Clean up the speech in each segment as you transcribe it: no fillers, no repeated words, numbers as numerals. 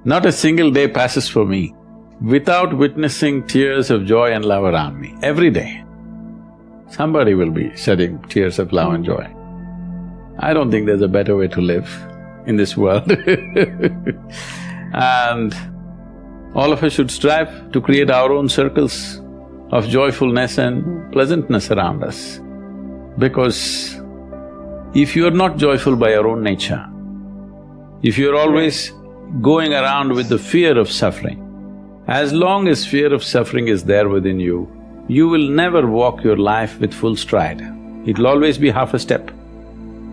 Not a single day passes for me without witnessing tears of joy and love around me. Every day, somebody will be shedding tears of love and joy. I don't think there's a better way to live in this world and all of us should strive to create our own circles of joyfulness and pleasantness around us. Because if you're not joyful by your own nature, if you're always going around with the fear of suffering, as long as fear of suffering is there within you, you will never walk your life with full stride. It'll always be half a step.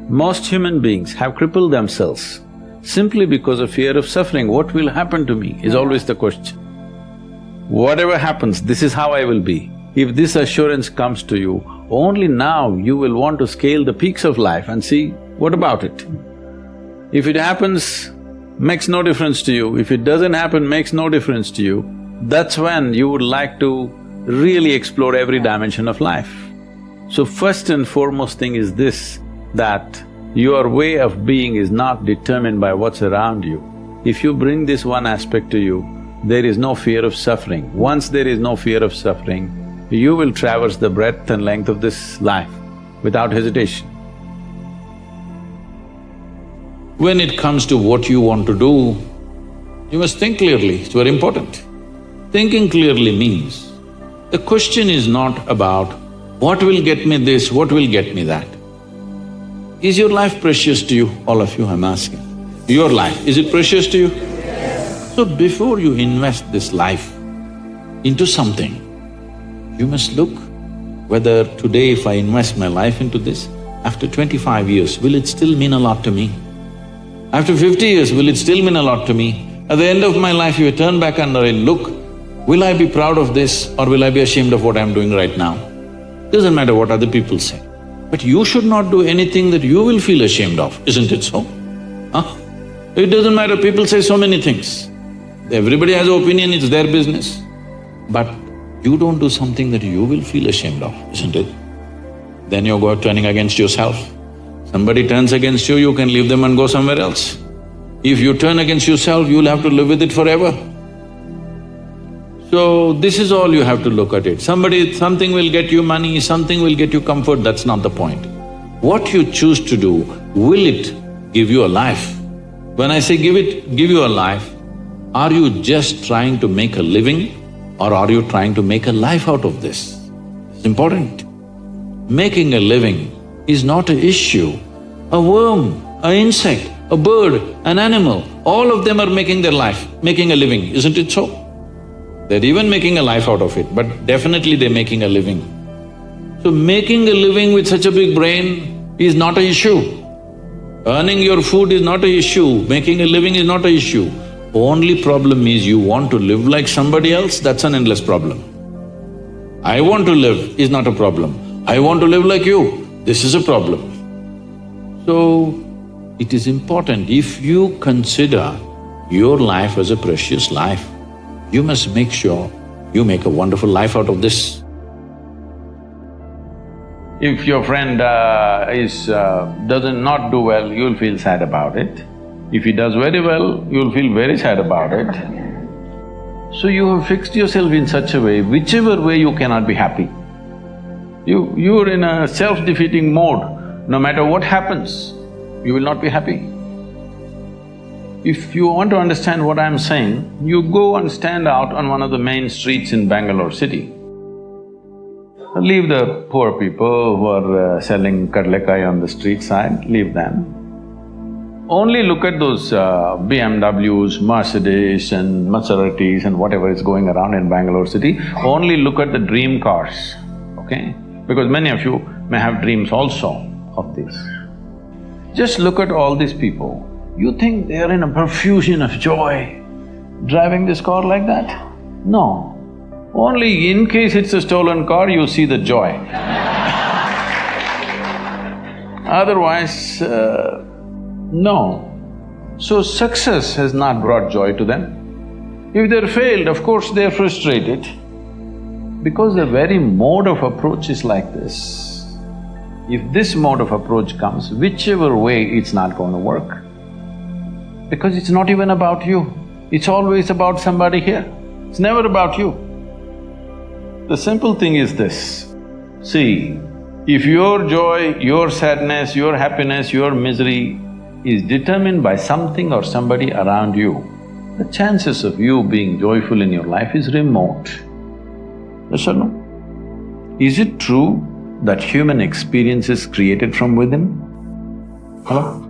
Most human beings have crippled themselves simply because of fear of suffering. What will happen to me is always the question. Whatever happens, this is how I will be. If this assurance comes to you, only now you will want to scale the peaks of life and see, what about it? If it happens, makes no difference to you. If it doesn't happen, makes no difference to you. That's when you would like to really explore every dimension of life. So first and foremost thing is this, that your way of being is not determined by what's around you. If you bring this one aspect to you, there is no fear of suffering. Once there is no fear of suffering, you will traverse the breadth and length of this life without hesitation. When it comes to what you want to do, you must think clearly, it's very important. Thinking clearly means, the question is not about what will get me this, what will get me that. Is your life precious to you? All of you, I'm asking. Your life, is it precious to you? Yes. So before you invest this life into something, you must look whether today if I invest my life into this, after 25 years, will it still mean a lot to me? After 50 years, will it still mean a lot to me? At the end of my life, if I turn back and I look, will I be proud of this or will I be ashamed of what I'm doing right now? Doesn't matter what other people say. But you should not do anything that you will feel ashamed of, isn't it so? Huh? It doesn't matter, people say so many things. Everybody has an opinion, it's their business. But you don't do something that you will feel ashamed of, isn't it? Then you're turning against yourself. Somebody turns against you, you can leave them and go somewhere else. If you turn against yourself, you'll have to live with it forever. So, this is all you have to look at it. Something will get you money, something will get you comfort, that's not the point. What you choose to do, will it give you a life? When I say give you a life, are you just trying to make a living or are you trying to make a life out of this? It's important. Making a living is not an issue. A worm, an insect, a bird, an animal, all of them are making their life, making a living, isn't it so? They're even making a life out of it, but definitely they're making a living. So making a living with such a big brain is not an issue. Earning your food is not an issue, making a living is not an issue. Only problem is you want to live like somebody else, that's an endless problem. I want to live is not a problem. I want to live like you, this is a problem. So, it is important, if you consider your life as a precious life, you must make sure you make a wonderful life out of this. If your friend does not do well, you'll feel sad about it. If he does very well, you'll feel very sad about it. So you have fixed yourself in such a way, whichever way you cannot be happy. You're in a self-defeating mode, no matter what happens, you will not be happy. If you want to understand what I'm saying, you go and stand out on one of the main streets in Bangalore city. Leave the poor people who are selling kadlekai on the street side, leave them. Only look at those BMWs, Mercedes and Maseratis and whatever is going around in Bangalore city. Only look at the dream cars, okay? Because many of you may have dreams also of this. Just look at all these people. You think they are in a profusion of joy, driving this car like that? No. Only in case it's a stolen car, you see the joy. Otherwise, no. So success has not brought joy to them. If they're failed, of course they're frustrated. Because the very mode of approach is like this. If this mode of approach comes, whichever way, it's not going to work. Because it's not even about you. It's always about somebody here. It's never about you. The simple thing is this, see, if your joy, your sadness, your happiness, your misery is determined by something or somebody around you, the chances of you being joyful in your life is remote. Yes or no? Is it true that human experience is created from within? Hello?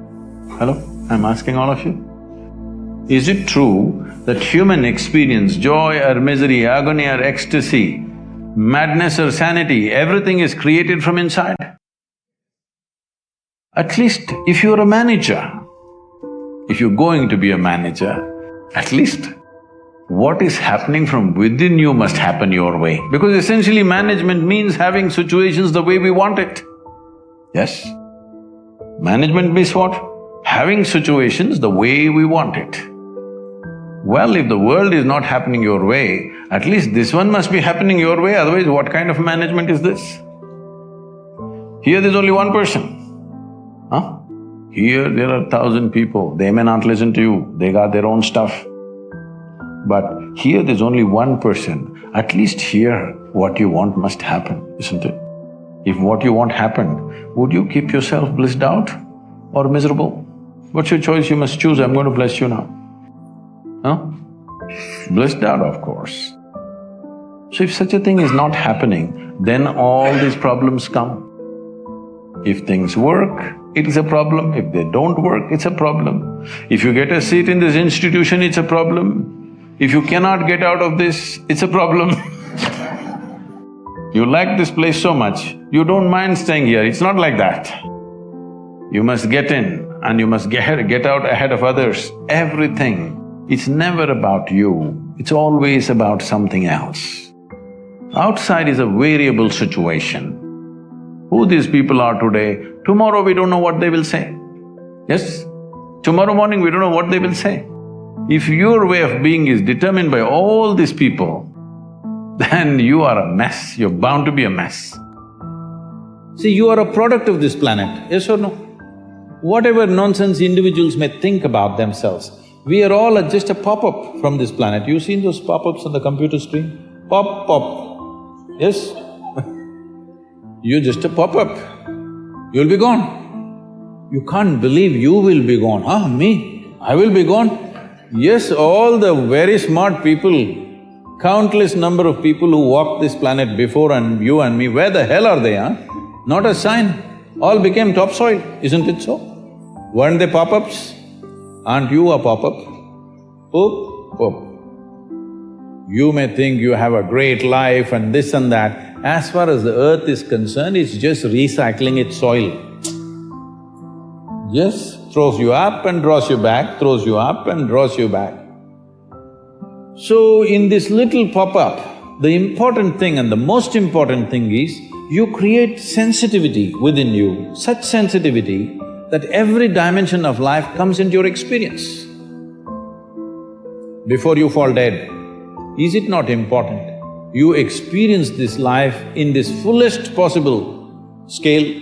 Hello? I'm asking all of you. Is it true that human experience, joy or misery, agony or ecstasy, madness or sanity, everything is created from inside? At least if you're a manager, if you're going to be a manager, at least what is happening from within you must happen your way. Because essentially management means having situations the way we want it. Yes? Management means what? Having situations the way we want it. Well, if the world is not happening your way, at least this one must be happening your way, otherwise what kind of management is this? Here there's only one person, huh? Here there are 1,000 people, they may not listen to you, they got their own stuff. But here there's only one person, at least here what you want must happen, isn't it? If what you want happened, would you keep yourself blissed out or miserable? What's your choice? You must choose, I'm going to bless you now. Huh? Blissed out, of course. So if such a thing is not happening, then all these problems come. If things work, it is a problem. If they don't work, it's a problem. If you get a seat in this institution, it's a problem. If you cannot get out of this, it's a problem. You like this place so much, you don't mind staying here, it's not like that. You must get in and you must get out ahead of others, everything. It's never about you, it's always about something else. Outside is a variable situation. Who these people are today, tomorrow we don't know what they will say. Yes? Tomorrow morning we don't know what they will say. If your way of being is determined by all these people, then you are a mess, you're bound to be a mess. See, you are a product of this planet, yes or no? Whatever nonsense individuals may think about themselves, we are all just a pop-up from this planet. You've seen those pop-ups on the computer screen? Pop, pop, yes? You're just a pop-up, you'll be gone. You can't believe you will be gone, huh? Me? I will be gone? Yes, all the very smart people, countless number of people who walked this planet before and you and me, where the hell are they, huh? Not a sign, all became topsoil, isn't it so? Weren't they pop-ups? Aren't you a pop-up? Poop, poop. You may think you have a great life and this and that. As far as the earth is concerned, it's just recycling its soil. Yes, throws you up and draws you back, throws you up and draws you back. So in this little pop-up, the important thing and the most important thing is, you create sensitivity within you, such sensitivity that every dimension of life comes into your experience. Before you fall dead, is it not important you experience this life in this fullest possible scale?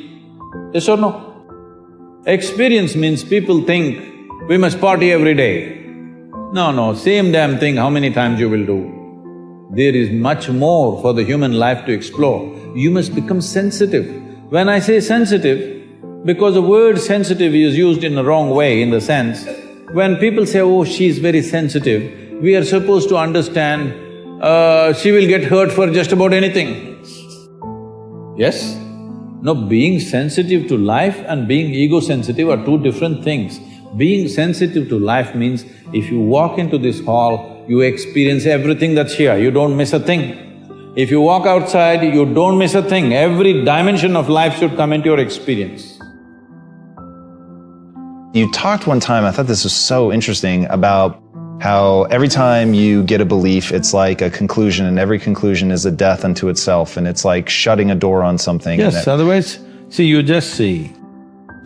Yes or no? Experience means people think we must party every day. No, same damn thing how many times you will do. There is much more for the human life to explore. You must become sensitive. When I say sensitive, because the word sensitive is used in a wrong way in the sense, when people say, oh, she's very sensitive, we are supposed to understand, she will get hurt for just about anything. Yes? No, being sensitive to life and being ego-sensitive are two different things. Being sensitive to life means if you walk into this hall, you experience everything that's here, you don't miss a thing. If you walk outside, you don't miss a thing, every dimension of life should come into your experience. You talked one time, I thought this was so interesting, about how every time you get a belief, it's like a conclusion, and every conclusion is a death unto itself, and it's like shutting a door on something. Yes, otherwise, see, you just see,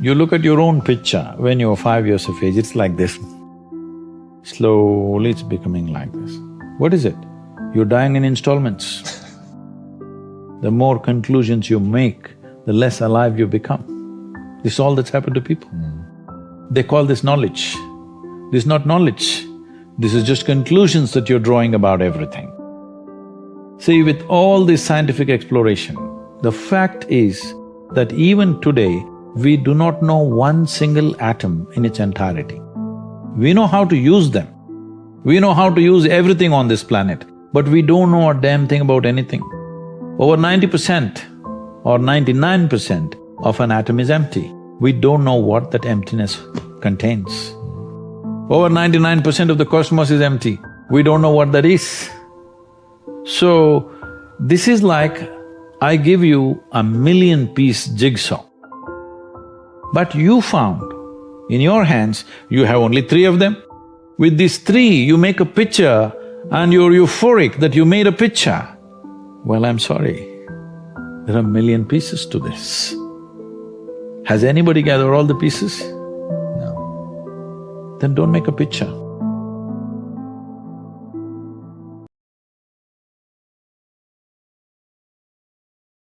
you look at your own picture when you're 5 years of age, it's like this. Slowly it's becoming like this. What is it? You're dying in installments. The more conclusions you make, the less alive you become. This is all that's happened to people. They call this knowledge. This is not knowledge. This is just conclusions that you're drawing about everything. See, with all this scientific exploration, the fact is that even today, we do not know one single atom in its entirety. We know how to use them. We know how to use everything on this planet, but we don't know a damn thing about anything. Over 90% or 99% of an atom is empty. We don't know what that emptiness contains. Over 99% of the cosmos is empty. We don't know what that is. So, this is like I give you a 1,000,000-piece jigsaw. But you found, in your hands, you have only 3 of them. With these 3, you make a picture and you're euphoric that you made a picture. Well, I'm sorry, there are 1,000,000 pieces to this. Has anybody gathered all the pieces? No. Then don't make a picture.